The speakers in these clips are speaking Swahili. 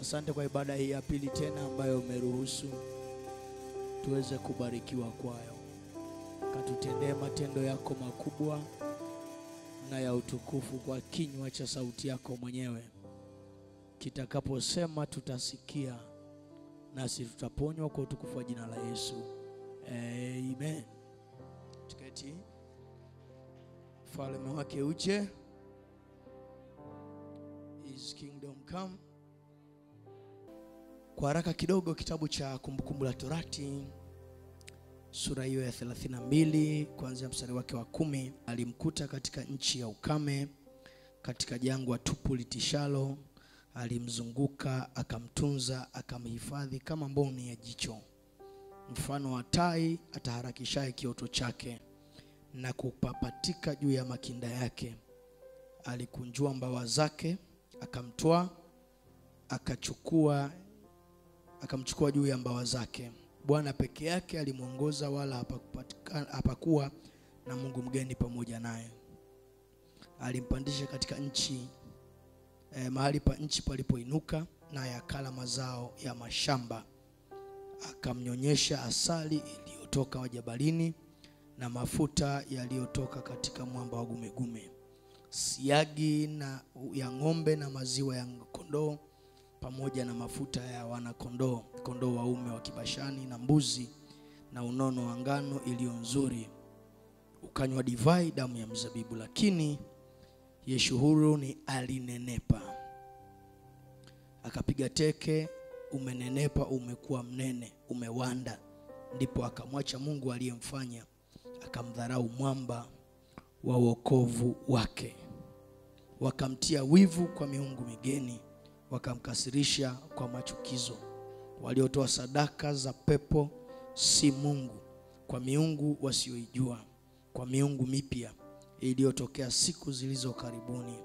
Asante kwa ibada hii ya pili tena ambayo umeruhusu tuweze kubarikiwa kwayo. Katutendee matendo yako makubwa na ya utukufu kwa kinywa cha sauti yako mwenyewe. Kitakaposema tutasikia, nasi tutaponywa kwa utukufu wa jina la Yesu. Amen. Tuketi. Ufalme wake uje. His kingdom come. Kwa haraka kidogo, kitabu cha Kumbukumbu la Torati sura hiyo ya 32 kuanzia mstari wake wa 10. Alimkuta katika nchi ya ukame, katika jangwa tupu litishalo. Alimzunguka, akamtunza, akamhifadhi kama mboni ya jicho. Mfano wa tai ataharakishaye kioto chake na kupapatika juu ya makinda yake. Alikunjua mbawa zake, akamtoa, akamchukua juu ya mbawa zake. Bwana peke yake alimuongoza, wala hapakuwa na Mungu mgeni pamoja naye. Alimpandisha katika nchi, mahali pa nchi palipoinuka, naye akala mazao ya mashamba. Akamnyonyesha asali iliyotoka wajabalini na mafuta yaliyotoka katika mwamba wa gumegume, siagi na ya ng'ombe na maziwa ya kondoo, pamoja na mafuta ya wana kondoo waume wa Kibashani na mbuzi, na unono wa ngano iliyo nzuri. Ukanywa divai damu ya mzabibu. Lakini Yeshuruni alinenepa, akapiga teke, umenenepa, umekuwa mnene, umewanda. Ndipo akamwacha Mungu aliyemfanya, akamdharau mwamba wa wokovu wake. Wakamtia wivu kwa miungu migeni, wakamkasirisha kwa machukizo. Waliotoa sadaka za pepo si Mungu, kwa miungu wasioijua, kwa miungu mipya iliyotokea siku zilizo karibuni,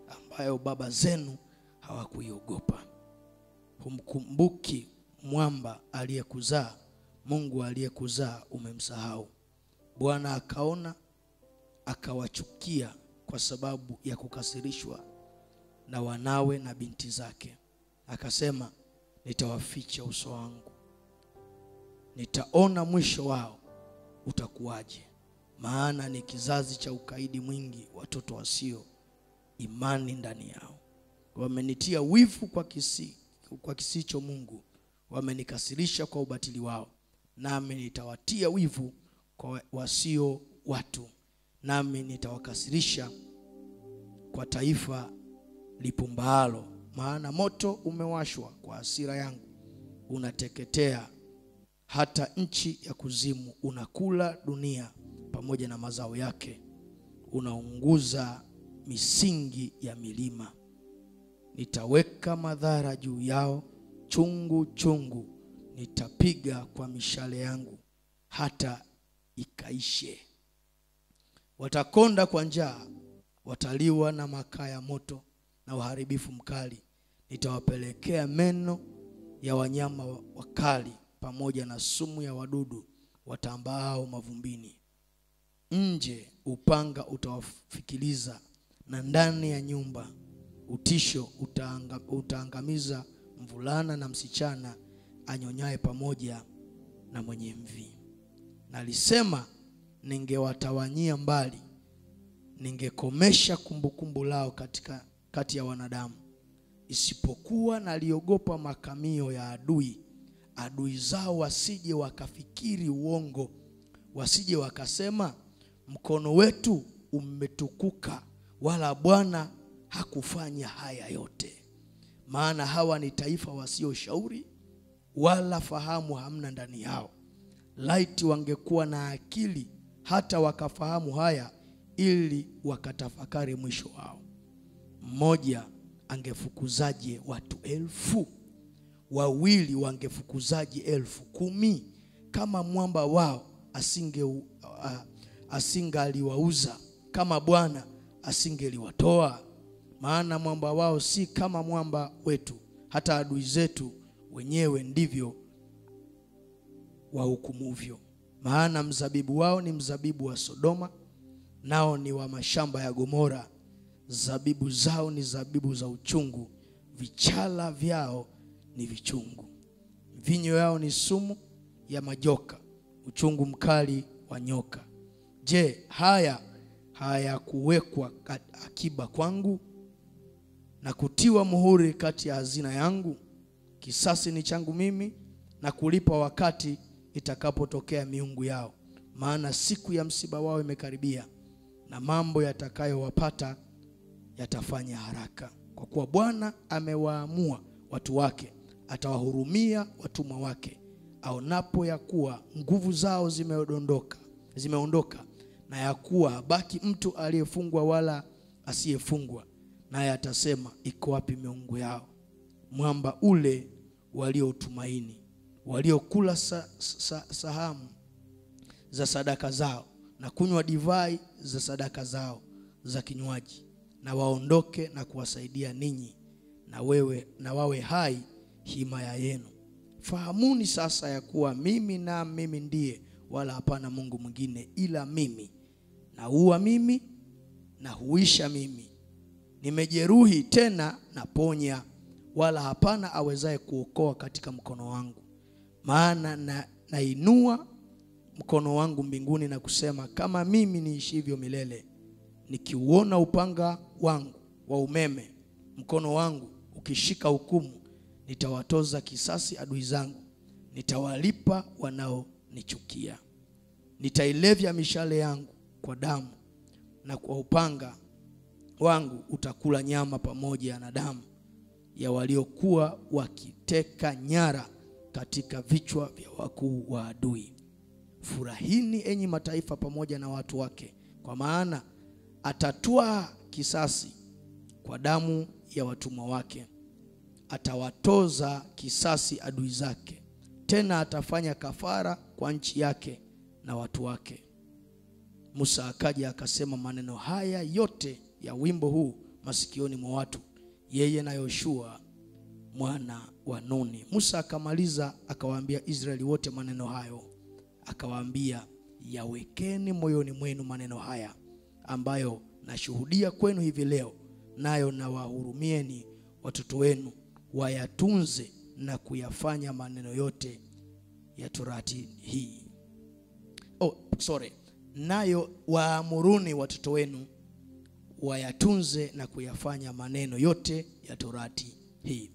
ambayo baba zenu hawakuiogopa. Humkumbuki mwamba aliyekuzaa, Mungu aliyekuzaa umemsahau. Bwana akaona, akawachukia kwa sababu ya kukasirishwa na wanawe na binti zake. Akasema, nitawaficha uso wangu, nitaona mwisho wao utakuwaje, maana ni kizazi cha ukaidi mwingi, watoto wasio imani ndani yao. Wamenitia wivu kwa kisicho Mungu, wamenikasirisha kwa ubatili wao. Nami nitawatia wivu kwa wasio watu, nami nitawakasirisha kwa taifa lipumbaalo. Maana moto umewashwa kwa hasira yangu, unateketea hata nchi ya kuzimu. Unakula dunia pamoja na mazao yake, unaunguza misingi ya milima. Nitaweka madhara juu yao chungu chungu, nitapiga kwa mishale yangu hata ikaishe. Watakonda kwa njaa, wataliwa na makaa ya moto na uharibifu mkali. Nitawapelekea meno ya wanyama wakali, pamoja na sumu ya wadudu watambaao mavumbini. Nje upanga utawafikiliza, na ndani ya nyumba utisho utaangamiza mvulana na msichana anyonyaye pamoja na mwenye mvi. Nalisema, ningewatawanyia mbali, ningekomesha kumbukumbu lao kati ya wanadamu. Isipokuwa naliogopa makamio ya adui zao, wasije wakafikiri uongo, wasije wakasema, mkono wetu umetukuka, wala Bwana hakufanya haya yote. Maana hawa ni taifa wasio shauri, wala fahamu hamna ndani yao. Laiti wangekuwa na akili hata wakafahamu haya, ili wakatafakari mwisho wao. Mmoja angefukuzaje watu 1000? Wawili wangefukuzaje 10,000? Kama mwamba wao asingaliwauza, kama Bwana asingeliwatoa. Maana mwamba wao si kama mwamba wetu, hata adui zetu wenyewe ndivyo wahukumuvyo. Maana mzabibu wao ni mzabibu wa Sodoma, nao ni wa mashamba ya Gomora. Zabibu zao ni zabibu za uchungu, vichala vyao ni vichungu. Mvinyo yao ni sumu ya majoka, uchungu mkali wa nyoka. Je, haya hayakuwekwa akiba kwangu na kutiwa muhuri kati ya hazina yangu? Kisasi ni changu mimi na kulipa wakati itakapotokea miungu yao. Maana siku ya msiba wao imekaribia, na mambo yatakayowapata yatafanya haraka. Kwa kuwa Bwana amewaamua watu wake, atawahurumia watumwa wake. Aonapo ya kuwa nguvu zao zimeondoka, na ya kuwa habaki mtu aliyefungwa wala asiyefungwa, naye atasema, iko wapi miungu yao, mwamba ule waliotumaini, waliokula sahamu za sadaka zao na kunywa divai za sadaka zao za kinywaji? Na waondoke na kuwasaidia ninyi, na wawe hai himaya yenu. Fahamuni sasa ya kuwa mimi ndiye, wala hapana Mungu mwingine ila mimi. Naua mimi na huisha mimi, nimejeruhi tena naponya, wala hapana awezaye kuokoa katika mkono wangu. Maana nainua mkono wangu mbinguni na kusema, kama mimi niishivyo milele, nikiuona upanga wangu wa umeme mkono wangu ukishika hukumu, nitawatoza kisasi adui zangu, nitawalipa wanaonichukia. Nitailevya mishale yangu kwa damu, na kwa upanga wangu utakula nyama pamoja na damu ya waliokuwa wakiteka nyara katika vichwa vya wakuu wa adui. Furahini enyi mataifa pamoja na watu wake, kwa maana atatwaa kisasi kwa damu ya watumwa wake. Atawatoza kisasi adui zake, tena atafanya kafara kwa nchi yake na watu wake. Musa akaja akasema maneno haya yote ya wimbo huu masikioni mwa watu, yeye na Yoshua mwana wa Nuni. Musa akamaliza akawaambia Israeli wote maneno hayo, akawaambia, yawekeni moyoni mwenu maneno haya ambayo nashuhudia kwenu hivi leo, nayo na wahurumieni watoto wenu, wayatunze na kuyafanya maneno yote ya torati hii. Nayo waamuruni watoto wenu, wayatunze na kuyafanya maneno yote ya torati hii.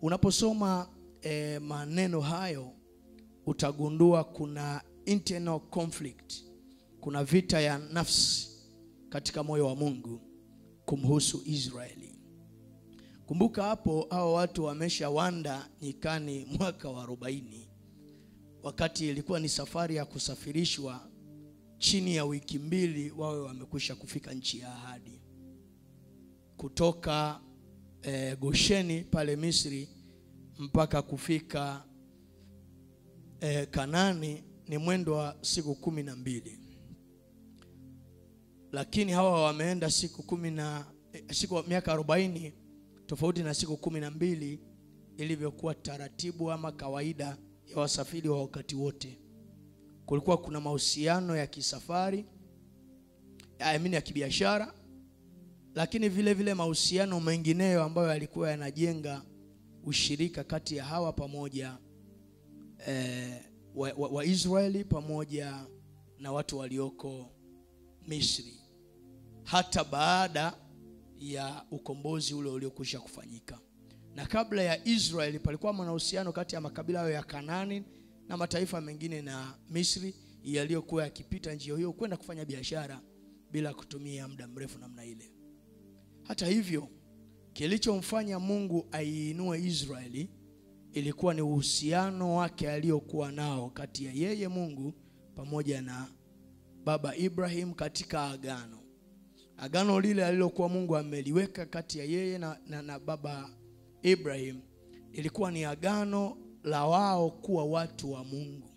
Unaposoma maneno hayo utagundua kuna internal conflict, kuna vita ya nafsi katika moyo wa Mungu kumhusu Israeli. Kumbuka hapo hao watu wameshawanda nyikani mwaka wa 40, wakati ilikuwa ni safari ya kusafirishwa chini ya wiki 2 wawe wamekwisha kufika nchi ya ahadi. Kutoka Gosheni pale Misri mpaka kufika Kanani ni mwendo wa siku 12. Lakini hawa wameenda miaka 40, tofauti na siku 12 ilivyokuwa taratibu ama kawaida ya wasafiri wa wakati wote. Kulikuwa kuna mahusiano ya kisafari, ya kibiashara, lakini vile vile mahusiano mengineyo ambayo yalikuwa yanajenga ushirika kati ya hawa pamoja wa Israeli pamoja na watu walioko Misri, hata baada ya ukombozi ule uliokwisha kufanyika. Na kabla ya Israeli palikuwa mahusiano kati ya makabila ya Kanani na mataifa mengine na Misri yaliyokuwa yakipita njia hiyo kwenda kufanya biashara bila kutumia muda mrefu namna ile. Hata hivyo, kilichomfanya Mungu aiinue Israeli ilikuwa ni uhusiano wake aliokuwa nao kati ya yeye Mungu pamoja na baba Ibrahim katika agano. Agano lile alilokuwa Mungu ameliweka kati ya yeye na baba Ibrahim ilikuwa ni agano la wao kuwa watu wa Mungu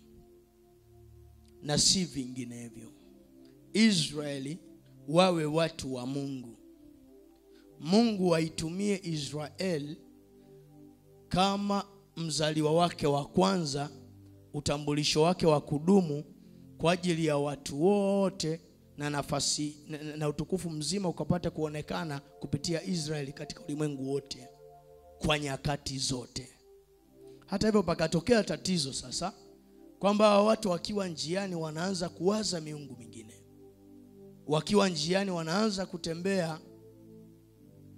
na si vinginevyo. Israeli wawe watu wa Mungu. Mungu aitumie Israeli kama mzaliwa wake wa kwanza, utambulisho wake wa kudumu kwa ajili ya watu wote, na nafasi na utukufu mzima ukapata kuonekana kupitia Israeli katika ulimwengu wote kwa nyakati zote. Hata hivyo pakatokea tatizo sasa, kwamba watu wakiwa njiani wanaanza kuwaza miungu mingine. Wakiwa njiani wanaanza kutembea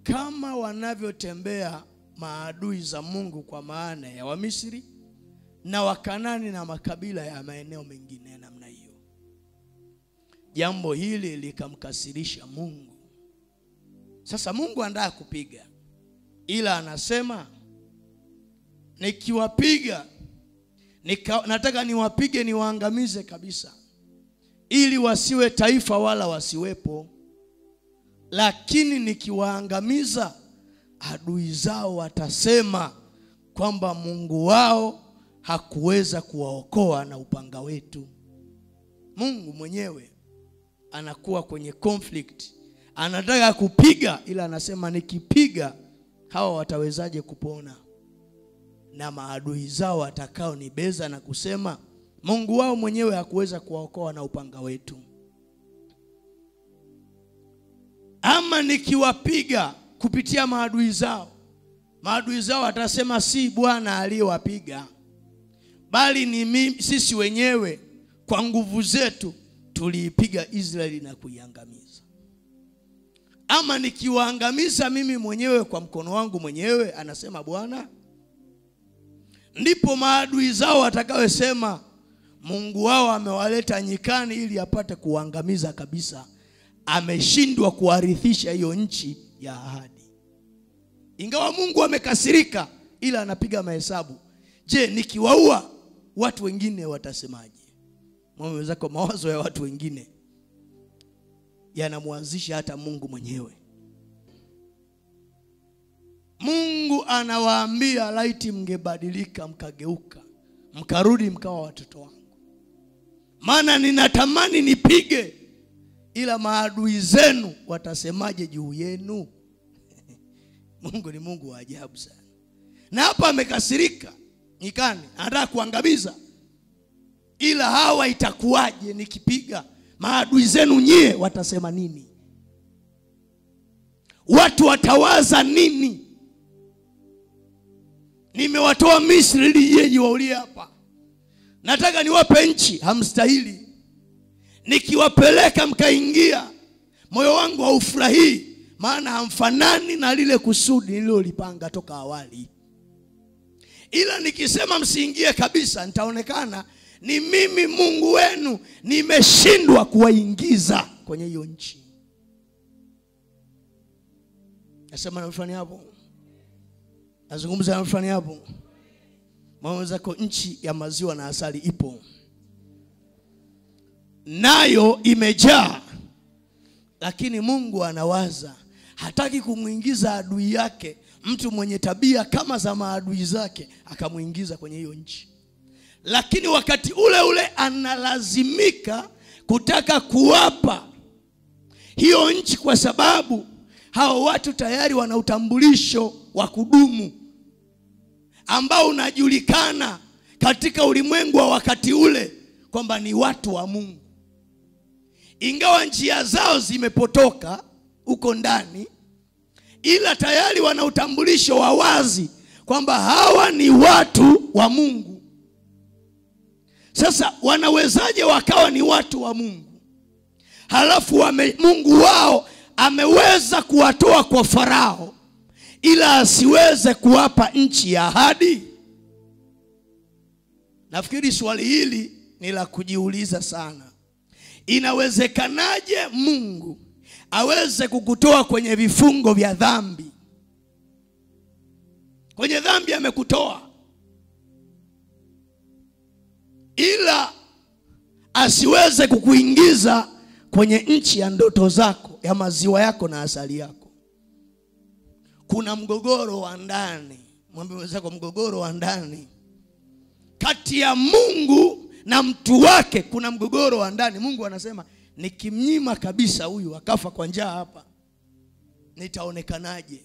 kama wanavyotembea maadui za Mungu, kwa maana ya Wamisri na Wakanani na makabila ya maeneo mengine namna hiyo. Jambo hili likamkasirisha Mungu. Sasa Mungu anataka kupiga, ila anasema nikiwapiga nataka niwapige niwaangamize kabisa, ili wasiwe taifa wala wasiwepo. Lakini nikiwaangamiza, adui zao watasema kwamba Mungu wao hakuweza kuwaokoa na upanga wetu. Mungu mwenyewe anakuwa kwenye conflict, anataka kupiga, ila anasema nikipiga hawa watawezaje kupona? Na maadui zao watakao nibeza na kusema Mungu wao mwenyewe hakuweza kuwaokoa na upanga wetu. Ama nikiwapiga kupitia maadui zao watasema si Bwana aliyewapiga, bali ni sisi wenyewe kwa nguvu zetu tuliipiga Israeli na kuiangamiza. Ama nikiwaangamiza mimi mwenyewe kwa mkono wangu mwenyewe, anasema Bwana, ndipo maadui zao watakayosema Mungu wao amewaleta nyikani ili apate kuangamiza kabisa, ameshindwa kuwarithisha hiyo nchi ya ahadi. Ingawa Mungu amekasirika, ila anapiga mahesabu. Je, nikiwaua watu wengine watasemaje? Mwambie kwa mawazo ya watu wengine yanamwanzisha hata Mungu mwenyewe. Mungu anawaambia, laiti mngebadilika mkageuka, mkarudi mkawa watoto wangu. Maana ninatamani nipige, ila maadui zenu watasemaje juu yenu? Mungu ni Mungu wa ajabu sana. Na hapa amekasirika nyikani, anataka kuangamiza. Ila hawa itakuwaje nikipiga? Maadui zenu nyie watasema nini? Watu watawaza nini? Nimewatoa Misri ili yeye waulie hapa. Nataka niwape nchi hamstahili. Nikiwapeleka mkaingia, moyo wangu haufurahii, maana hamfanani na lile kusudi nililolipanga toka awali. Ila nikisema msiingie kabisa, nitaonekana ni mimi Mungu wenu nimeshindwa kuwaingiza kwenye hiyo nchi. Nasema na mfano hapo. Nazungumza na mfano hapo. Mwanzo kwa nchi ya maziwa na asali ipo. Nayo imejaa. Lakini Mungu anawaza, hataki kumuingiza adui yake, mtu mwenye tabia kama za maadui zake, akamuingiza kwenye hiyo nchi. Lakini wakati ule ule analazimika kutaka kuwapa hiyo nchi, kwa sababu hao watu tayari wana utambulisho wa kudumu ambao unajulikana katika ulimwengu wa wakati ule kwamba ni watu wa Mungu. Ingawa njia zao zimepotoka huko ndani, ila tayari wana utambulisho wa wazi kwamba hawa ni watu wa Mungu. Sasa wanawezaje wakawa ni watu wa Mungu? Halafu Mungu wao ameweza kuwatoa kwa Farao, ila asiweze kuwapa nchi ya ahadi? Nafikiri swali hili ni la kujiuliza sana. Inawezekanaje Mungu aweze kukutoa kwenye vifungo vya dhambi? Kwenye dhambi amekutoa, ila asiweze kukuingiza kwenye nchi ya ndoto zako, ya maziwa yako na asali yako. Kuna mgogoro wa ndani. Mwambie mwenzako, mgogoro wa ndani kati ya Mungu na mtu wake. Kuna mgogoro wa ndani. Mungu anasema, nikimnyima kabisa huyu akafa kwa njaa hapa, nitaonekanaje?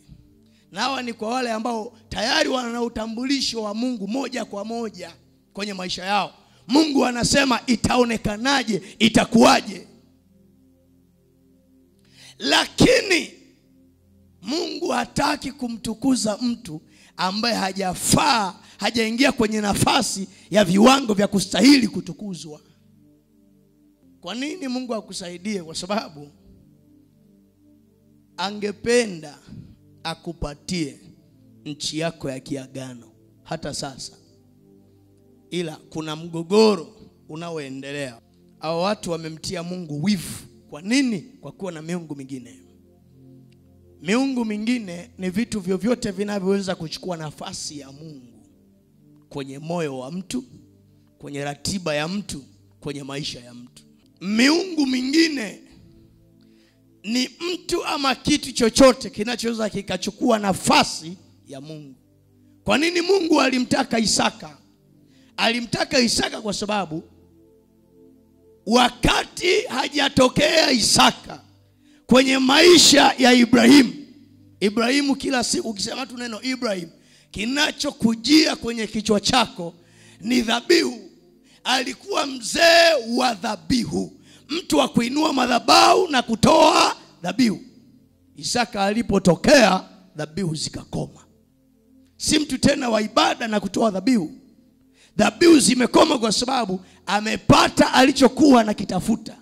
Na hawa ni kwa wale ambao tayari wana utambulisho wa Mungu moja kwa moja kwenye maisha yao. Mungu anasema, itaonekanaje? Itakuwaje? Lakini Mungu hataki kumtukuza mtu ambaye hajafaa, hajaingia kwenye nafasi ya viwango vya kustahili kutukuzwa. Kwa nini Mungu akusaidie? Kwa sababu angependa akupatie nchi yako ya kiagano hata sasa, ila kuna mgogoro unaoendelea. Hao watu wamemtia Mungu wivu. Kwa nini? Kwa kuwa na miungu mingine. Miungu mingine ni vitu vyovyote vinavyoweza kuchukua nafasi ya Mungu kwenye moyo wa mtu, kwenye ratiba ya mtu, kwenye maisha ya mtu. Miungu mingine ni mtu ama kitu chochote kinachoweza kikachukua nafasi ya Mungu. Kwa nini Mungu alimtaka Isaka? Alimtaka Isaka kwa sababu wakati hajatokea Isaka kwenye maisha ya Ibrahimu, kila siku ukisema tu neno Ibrahim, kinachokujia kwenye kichwa chako ni dhabihu. Alikuwa mzee wa dhabihu, mtu wa kuinua madhabahu na kutoa dhabihu. Isaka alipotokea, dhabihu zikakoma. Si mtu tena wa ibada na kutoa dhabihu. Dhabihu zimekoma kwa sababu amepata alichokuwa na kitafuta,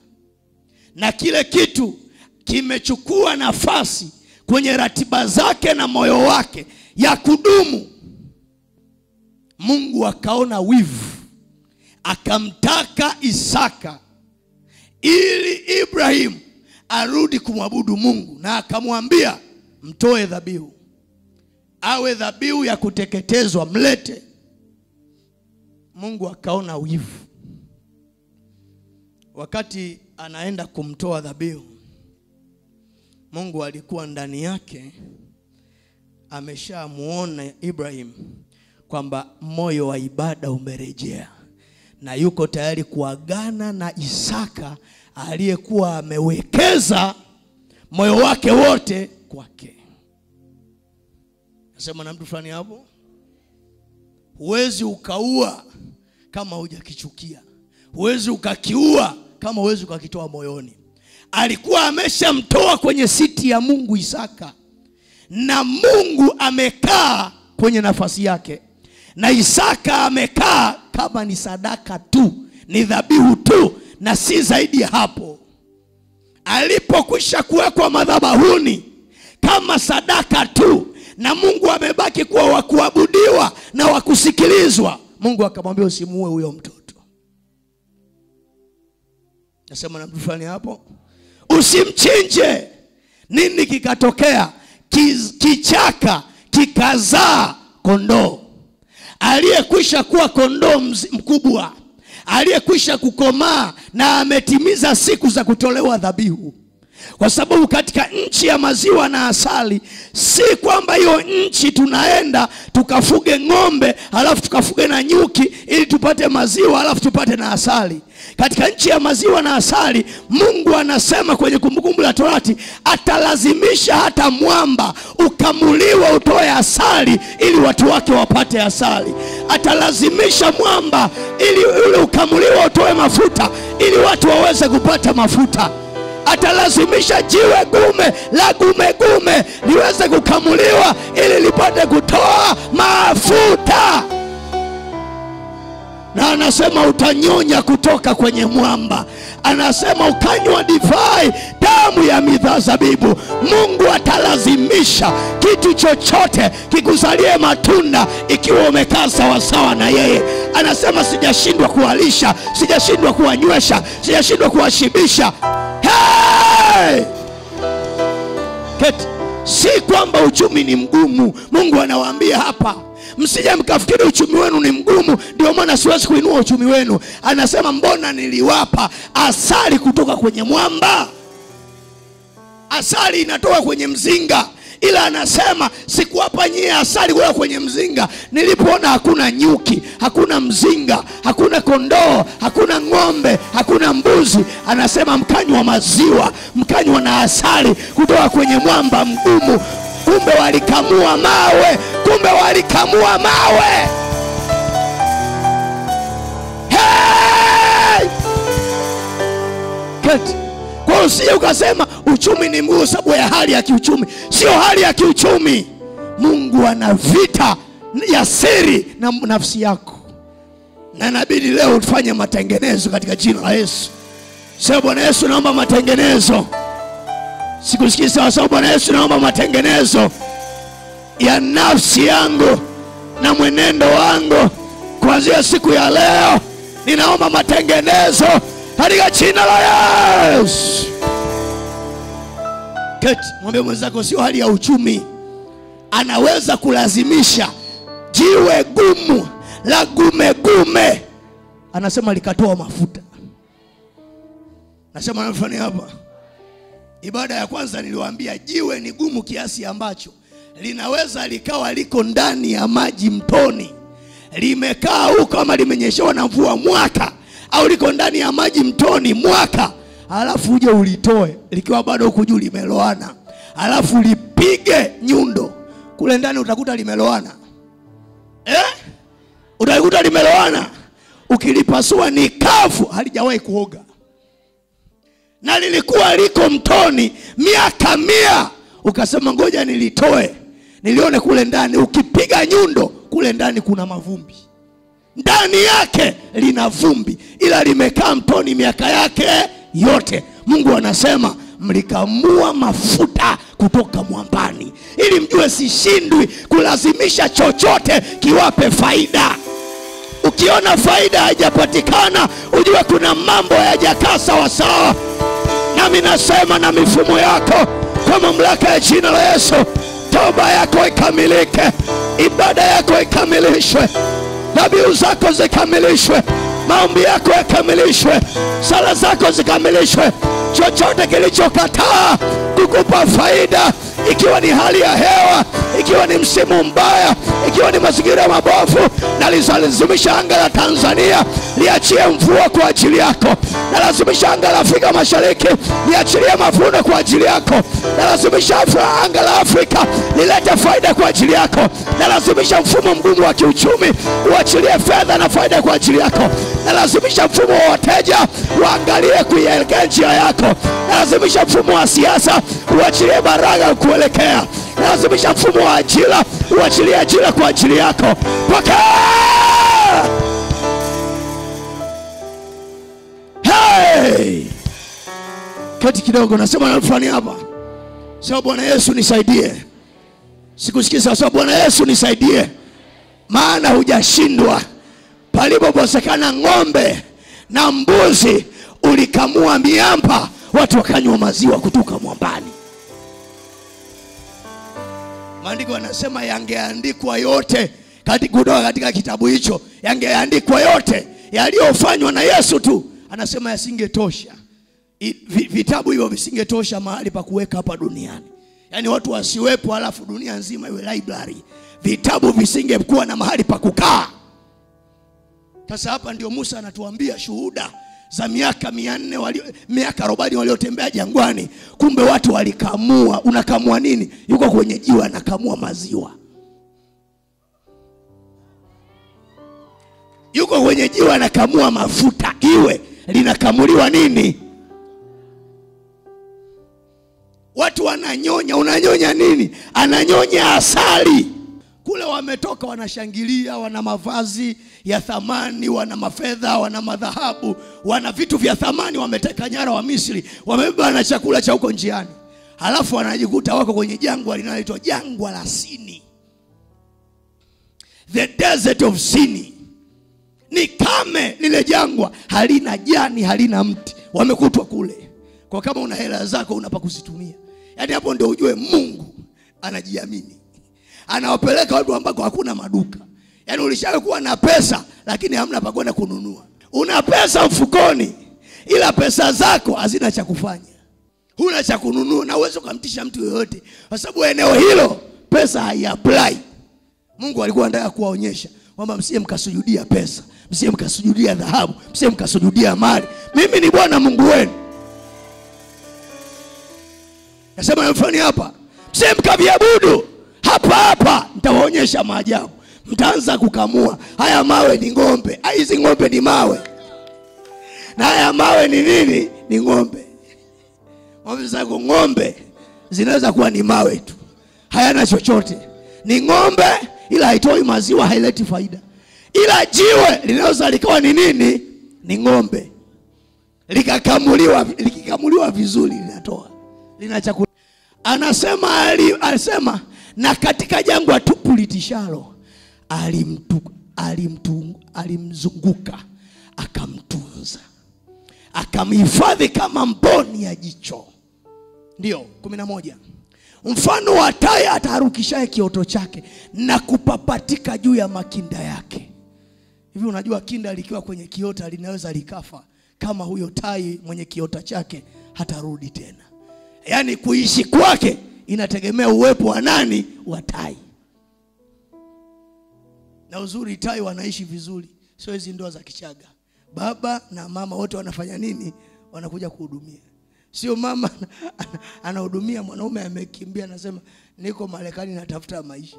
na kile kitu kimechukua nafasi kwenye ratiba zake na moyo wake ya kudumu. Mungu akaona wivu, akamtaka Isaka ili Ibrahim arudi kumwabudu Mungu, na akamwambia mtoe dhabihu, awe dhabihu ya kuteketezwa, mlete. Mungu akaona wivu. Wakati anaenda kumtoa dhabihu, Mungu alikuwa ndani yake ameshamuona Ibrahim kwamba moyo wa ibada umerejea, na yuko tayari kuagana na Isaka aliyekuwa amewekeza moyo wake wote kwake. Nasema na mtu fulani hapo, huwezi ukaua kama hujakichukia. Huwezi ukakiua kama huwezi ukakitoa moyoni. Alikuwa ameshamtoa kwenye siti ya Mungu Isaka, na Mungu amekaa kwenye nafasi yake, na Isaka amekaa kama ni sadaka tu, ni dhabihu tu, na si zaidi ya hapo. Alipokwisha kuwekwa madhabahuni kama sadaka tu, na Mungu amebaki kuwa wa kuabudiwa na wa kusikilizwa, Mungu akamwambia usimuue huyo mtoto. Nasema na mtu fulani hapo, usimchinje. Nini kikatokea? Kichaka kikazaa kondoo. Aliyekwisha kuwa kondoo mkubwa, aliyekwisha kukomaa na ametimiza siku za kutolewa dhabihu. Kwa sababu katika nchi ya maziwa na asali, si kwamba hiyo nchi tunaenda tukafuge ng'ombe halafu tukafuge na nyuki ili tupate maziwa halafu tupate na asali. Katika nchi ya maziwa na asali, Mungu anasema kwenye Kumbukumbu la Torati, atalazimisha hata mwamba ukamuliwa utoe asali ili watu wake wapate asali. Atalazimisha mwamba ili ule ukamuliwa utoe mafuta ili watu waweze kupata mafuta. Atalazimisha jiwe gume la gume liweze kukamuliwa ili lipate kutoa mafuta. Na anasema utanyonya kutoka kwenye mwamba. Anasema ukanywa divai, damu ya mizabibu. Mungu atalazimisha kitu chochote kikuzalie matunda ikiwa umekaa sawa sawa na yeye. Anasema sijashindwa kuwalisha, sijashindwa kuwanywesha, sijashindwa kuwashibisha. Hey! Keti. Si kwamba uchumi ni mgumu. Mungu anawaambia hapa, msije mkafikiri uchumi wenu ni mgumu ndio maana siwezi kuinua uchumi wenu. Anasema mbona niliwapa asali kutoka kwenye mwamba. Asali inatoka kwenye mzinga, ila anasema sikuwapa nyie asali kutoka kwenye mzinga. Nilipoona hakuna nyuki, hakuna mzinga, hakuna kondoo, hakuna ng'ombe, hakuna mbuzi, anasema mkanywa maziwa, mkanywa na asali kutoka kwenye mwamba mgumu. Kumbe walikamua mawe, kumbe walikamua mawe. Hey! Keti. Kwa usije ukasema uchumi ni mgumu sababu ya hali ya kiuchumi. Sio hali ya kiuchumi. Mungu ana vita ya siri na nafsi yako. Na inabidi leo tufanye matengenezo katika jina la Yesu. Sema Bwana Yesu, naomba matengenezo. Sikusikia sawa sawa. Bwana Yesu, naomba matengenezo ya nafsi yangu na mwenendo wangu. Kuanzia siku ya leo ninaomba matengenezo katika jina la Yesu. Keti, mwambie mwenzako sio hali ya uchumi anaweza kulazimisha jiwe gumu la gume. Anasema likatoa mafuta. Nasema nafanya hapa. Ibada ya kwanza niliwaambia jiwe ni gumu kiasi ambacho linaweza likawa liko ndani ya maji mtoni. Limekaa huko kama limenyeshewa na mvua mwaka, au liko ndani ya maji mtoni mwaka, alafu uje ulitoe likiwa bado huko juu limeloana, alafu lipige nyundo kule ndani, utakuta limeloana. Utakuta limeloana. Ukilipasua ni kavu, halijawahi kuoga. Na lilikuwa liko mtoni miaka 100. Ukasema ngoja nilitoe nilione kule ndani. Ukipiga nyundo kule ndani kuna mavumbi. Ndani yake lina vumbi, ila limekaa mtoni miaka yake yote. Mungu anasema mlikamua mafuta kutoka mwambani, ili mjue sishindwi kulazimisha chochote kiwape faida. Ukiona faida haijapatikana, ujue kuna mambo hayajakaa sawa sawa. Nami nasema na mifumo yako kwa mamlaka ya jina la Yesu, toba yako ikamilike, ibada yako ikamilishwe, dhabihu zako zikamilishwe, maombi yako yakamilishwe, sala zako zikamilishwe. Chochote kilichokataa kukupa faida, ikiwa ni hali ya hewa, ikiwa ni msimu mbaya, ikiwa ni mazingira mabovu, na lilazimisha anga la Tanzania liachie mvua kwa ajili yako, na lazimisha anga la Afrika Mashariki liachilie mavuno kwa ajili yako, na lazimisha anga la Afrika lilete faida kwa ajili yako, na lazimisha mfumo mgumu wa kiuchumi uachilie fedha na faida kwa ajili yako, na lazimisha mfumo wa wateja waangalie kuielekea njia yako, na lazimisha mfumo wa siasa uachilie baraka kuelekea, na lazimisha mfumo wa ajira uachilie ajira kwa ajili yako. Pokea! Hey! Kati kidogo, nasema na mfano hapa. Sema Bwana Yesu nisaidie. Sikusikia sawa. Bwana Yesu nisaidie. Maana hujashindwa. Palipokosekana ng'ombe na mbuzi, ulikamua miamba, watu wakanywa maziwa kutoka mwambani. Maandiko yanasema yangeandikwa yote katika kitabu hicho, yangeandikwa yote yaliyofanywa na Yesu tu. Anasema yasingetosha. Vitabu hivyo visingetosha mahali pa kuweka hapa duniani. Yaani watu wasiwepo alafu dunia nzima iwe library. Vitabu visingekuwa na mahali pa kukaa. Sasa hapa ndio Musa anatuambia shuhuda za miaka 400 miaka 40 waliotembea jangwani. Kumbe watu walikamua. Unakamua nini? Yuko kwenye jiwe anakamua maziwa. Yuko kwenye jiwe anakamua mafuta. Iwe linakamuliwa nini? Watu wananyonya. Unanyonya nini? Ananyonya asali. Kule wametoka wanashangilia, wana mavazi ya thamani, wana mafedha, wana madhahabu, wana vitu vya thamani, wameteka nyara wa Misri, wamebeba na chakula cha huko njiani. Halafu wanajikuta wako kwenye jangwa linaloitwa jangwa la Sini. The desert of Sini. Ni kame lile jangwa, halina jani, halina mti. Wamekutwa kule. Kwa kama una hela zako unapa kuzitumia. Yaani hapo ndio ujue Mungu anajiamini. Anawapeleka watu ambako hakuna maduka. Yaani ulishakuwa na pesa lakini hamna pa kwenda kununua. Una pesa mfukoni ila pesa zako hazina cha kufanya. Huna cha kununua na uwezo kumtisha mtu yoyote kwa sababu eneo hilo pesa haiapply. Mungu alikuwa anataka kuwaonyesha kwamba msije mkasujudia pesa, msije mkasujudia dhahabu, msije mkasujudia mali. Mimi ni Bwana Mungu wenu. Nasema mfano hapa, msije mkaviabudu. Hapa nitawaonyesha maajabu. Mtaanza kukamua. Haya mawe ni ng'ombe. Hizi ng'ombe ni mawe. Na haya mawe ni nini? Ni ng'ombe. Wamezako ng'ombe zinaweza kuwa ni mawe tu, hayana chochote. Ni ng'ombe ila haitoi maziwa, haileti faida. Ila jiwe linaweza likawa ni nini? Ni ng'ombe. Likikamuliwa vizuri linatoa, lina chakula. Anasema na katika jangwa tupu litishalo alimzunguka, akamtunza, akamhifadhi kama mboni ya jicho. Ndio 11. Mfano wa tai ataharukishaye kioto chake na kupapatika juu ya makinda yake. Hivi unajua kinda likiwa kwenye kiota linaweza likafa, kama huyo tai mwenye kiota chake hatarudi tena. Yaani kuishi kwake inategemea uwepo wa nani? Wa tai. Na uzuri tai wanaishi vizuri, sio hizi ndoa za Kichaga. Baba na mama wote wanafanya nini? Wanakuja kuhudumia. Sio mama anahudumia, mwanaume amekimbia anasema niko Marekani natafuta maisha.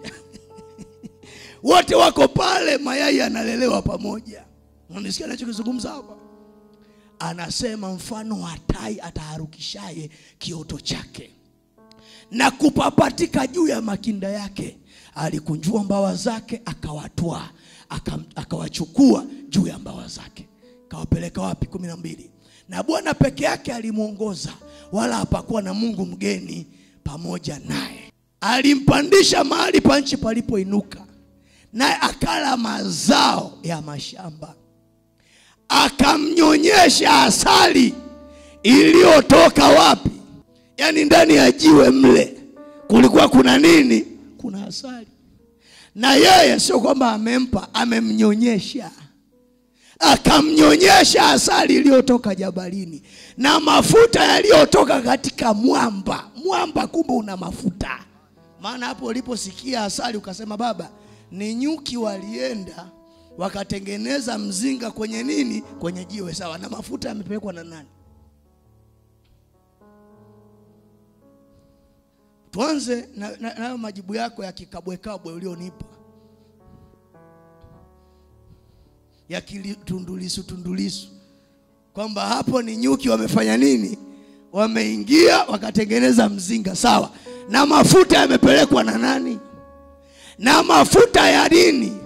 Wote wako pale, mayai yanalelewa pamoja. Unasikia anachokizungumza hapa? Anasema mfano wa tai ataharukishaye kioto chake na kupapatika juu ya makinda yake. Alikunjua mbawa zake, akawatoa, akawachukua juu ya mbawa zake. Kawapeleka wapi? 12. Na Bwana peke yake alimuongoza, wala hapakuwa na Mungu mgeni pamoja naye. Alimpandisha mahali pa nchi palipoinuka, naye akala mazao ya mashamba. Akamnyonyesha asali iliyotoka wapi? Yaani ndani ya jiwe mle kulikuwa kuna nini? Kuna asali. Na yeye sio kwamba amempa, amemnyonyesha. Akamnyonyesha asali iliyotoka jabalini na mafuta yaliyotoka katika mwamba. Mwamba kumbe una mafuta. Maana hapo uliposikia asali ukasema baba, ni nyuki walienda wakatengeneza mzinga kwenye nini? Kwenye jiwe. Sawa, na mafuta yamepelekwa na nani? Tuanze na majibu yako ya kikabwekabwe ulionipa, ya tundulisu kwamba hapo ni nyuki wamefanya nini? Wameingia wakatengeneza mzinga. Sawa, na mafuta yamepelekwa na nani? Na mafuta ya nini?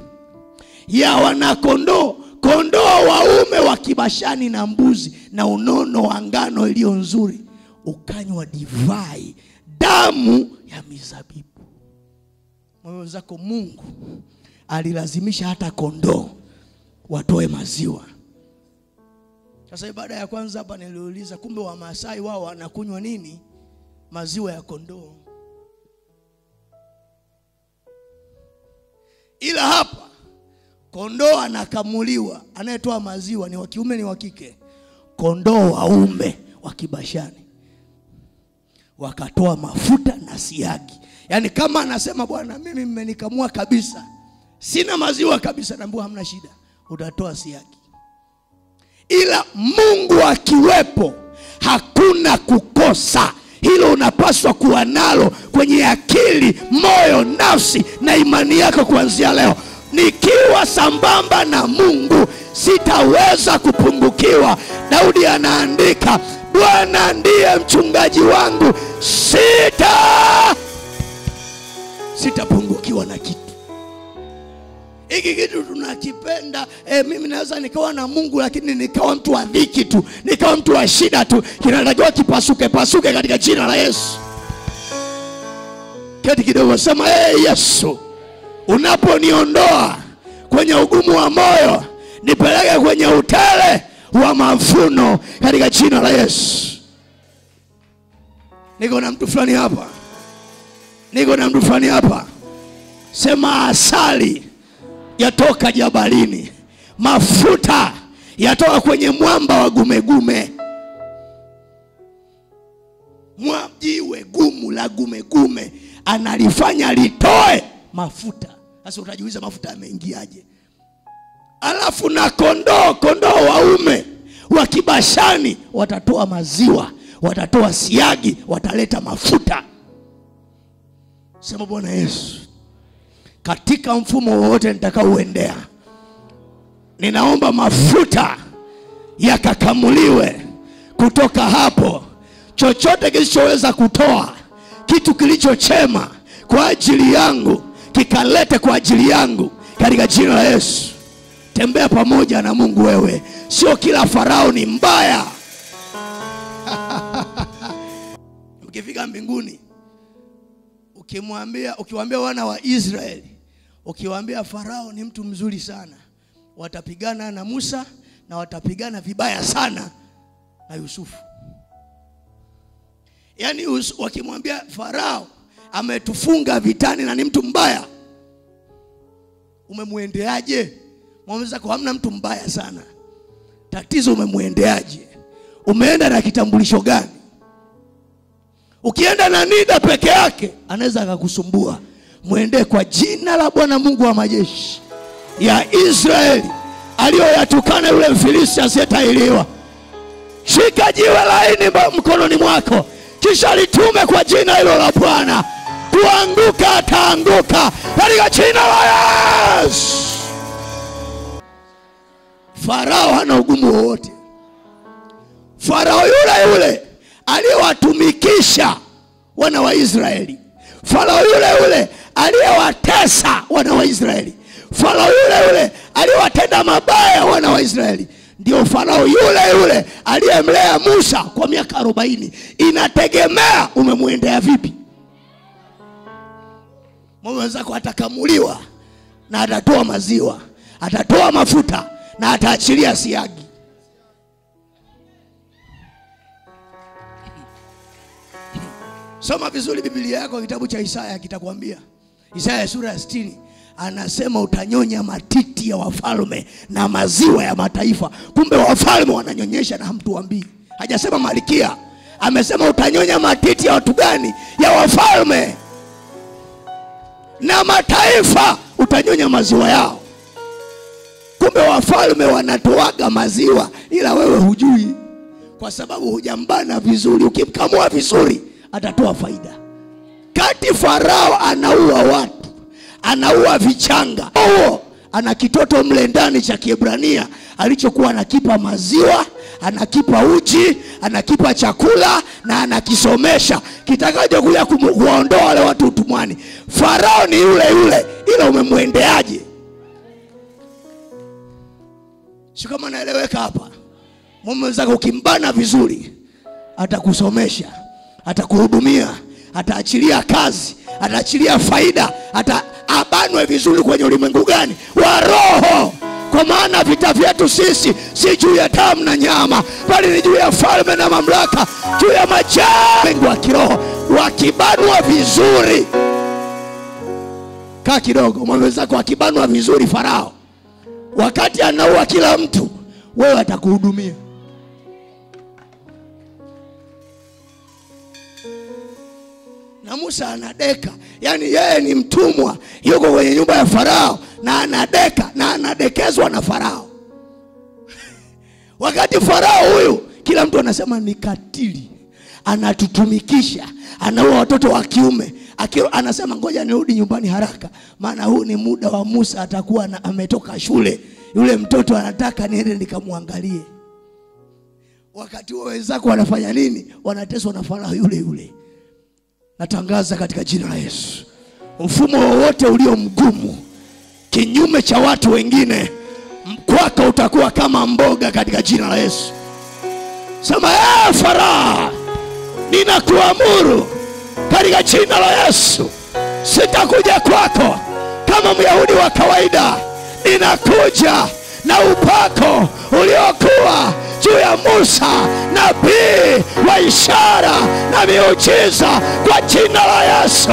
Ya wanakondoo, kondoo waume wa Kibashani na mbuzi, na unono wa ngano iliyo nzuri, ukanywa divai, damu ya mizabibu. Moyo zako Mungu alilazimisha hata kondoo watoe maziwa. Sasa baada ya kwanza hapa niliuliza, kumbe wa Maasai wao wanakunywa nini? Maziwa ya kondoo. Ila hapa kondoo anakamuliwa, anayetoa maziwa ni wa kiume ni wa kike? Kondoo waume wa Kibashani wakatoa mafuta na siagi. Yaani kama anasema bwana, mimi mmenikamua kabisa, sina maziwa kabisa, naambiwa hamna shida, utatoa siagi. Ila Mungu akiwepo hakuna kukosa. Hilo unapaswa kuwa nalo kwenye akili, moyo, nafsi na imani yako kuanzia leo. Nikiwa sambamba na Mungu sitaweza kupungukiwa. Daudi anaandika, Bwana ndiye mchungaji wangu, sitapungukiwa na kitu. Hiki kitu tunakipenda. Mimi naweza nikawa na Mungu lakini nikawa mtu wa dhiki tu, nikawa mtu wa shida tu. Kinatakiwa kipasuke katika jina la Yesu. Keti kidogo, sema Yesu, unaponiondoa kwenye ugumu wa moyo, nipeleke kwenye utele wa mavuno katika jina la Yesu. Niko na mtu fulani hapa. Sema asali yatoka jabalini, mafuta yatoka kwenye mwamba wa gumegume. Jiwe gumu la gumegume analifanya litoe mafuta. Sasa utajiuliza mafuta yameingiaje? Alafu na kondoo waume wa Kibashani watatoa maziwa, watatoa siagi, wataleta mafuta. Sema Bwana Yesu, katika mfumo wowote nitakaoendea, ninaomba mafuta yakakamuliwe kutoka hapo chochote kilichoweza kutoa kitu kilichochema kwa ajili yangu, kikalete kwa ajili yangu katika jina la Yesu. Tembea pamoja na Mungu wewe. Sio kila Farao ni mbaya. Ukifika mbinguni, ukiwaambia wana wa Israeli, ukiwaambia Farao ni mtu mzuri sana, watapigana na Musa na watapigana vibaya sana na Yusufu. Yaani wakimwambia Farao ametufunga vitani na ni mtu mbaya, umemuendeaje? Mwambie kwa hamna mtu mbaya sana. Tatizo umemuendeaje? Umeenda na kitambulisho gani? Ukienda na NIDA peke yake anaweza akakusumbua. Muende kwa jina la Bwana Mungu wa majeshi ya Israeli aliyoyatukana yule Mfilisti asiyetahiriwa. Shika jiwe laini mkononi mwako, kisha litume kwa jina hilo la Bwana. Kuanguka ataanguka katika jina la Yesu. Farao hana ugumu wowote. Farao yule aliyewatumikisha wana wa Israeli, Farao yule aliyewatesa wana wa Israeli, Farao yule aliyewatenda mabaya wana wa Israeli, ndio Farao yule aliyemlea Musa kwa miaka 40. Inategemea umemuendea vipi. Mume wako atakamuliwa na atatoa maziwa, atatoa mafuta na ataachilia siagi. Soma vizuri Biblia yako, kitabu cha Isaya kitakwambia. Isaya sura ya 60 anasema utanyonya matiti ya wafalme na maziwa ya mataifa. Kumbe wafalme wananyonyesha na hamtuambii. Hajasema malikia, amesema utanyonya matiti ya watu gani? Ya wafalme na mataifa, utanyonya maziwa yao. Kumbe wafalme wanatoaga maziwa, ila wewe hujui kwa sababu hujambana vizuri. Ukimkamua vizuri atatoa faida. Kati Farao anaua watu, anaua vichanga, ana kitoto mle ndani cha Kiebrania alichokuwa anakipa maziwa, anakipa uji, anakipa chakula na anakisomesha kitakaje kuja kuondoa wale watu utumwani. Farao ni yule, ila umemuendeaje? Si kama naeleweka hapa? Mume wako ukimbana vizuri atakusomesha, atakuhudumia, ataachilia kazi, ataachilia faida, abanwe vizuri kwenye ulimwengu gani? Wa roho. Kwa maana vita vyetu sisi si juu ya damu na nyama, bali ni juu ya falme na mamlaka, juu ya majeshi wa kiroho. Wakibanwa vizuri, kaa kidogo, mume wako akibanwa vizuri Farao, wakati anaua kila mtu, wewe atakuhudumia. Na Musa anadeka, yani yeye ni mtumwa, yuko kwenye nyumba ya Farao na anadeka na anadekezwa na Farao. Wakati Farao huyu kila mtu anasema ni katili, anatutumikisha, anaua watoto wa kiume. Anasema ngoja nirudi nyumbani haraka, maana huu ni muda wa Musa atakuwa ametoka shule. Yule mtoto anataka niende nikamwangalie. Wakati wenzako wanafanya nini? Wanateswa na Farao yule. Natangaza katika jina la Yesu, mfumo wowote ulio mgumu kinyume cha watu wengine, kwako utakuwa kama mboga katika jina la Yesu. Sema Farao, ninakuamuru katika jina la Yesu, sitakuja kwako kama Myahudi wa kawaida. Ninakuja na upako uliokuwa juu ya Musa nabii wa ishara na miujiza kwa jina la Yesu.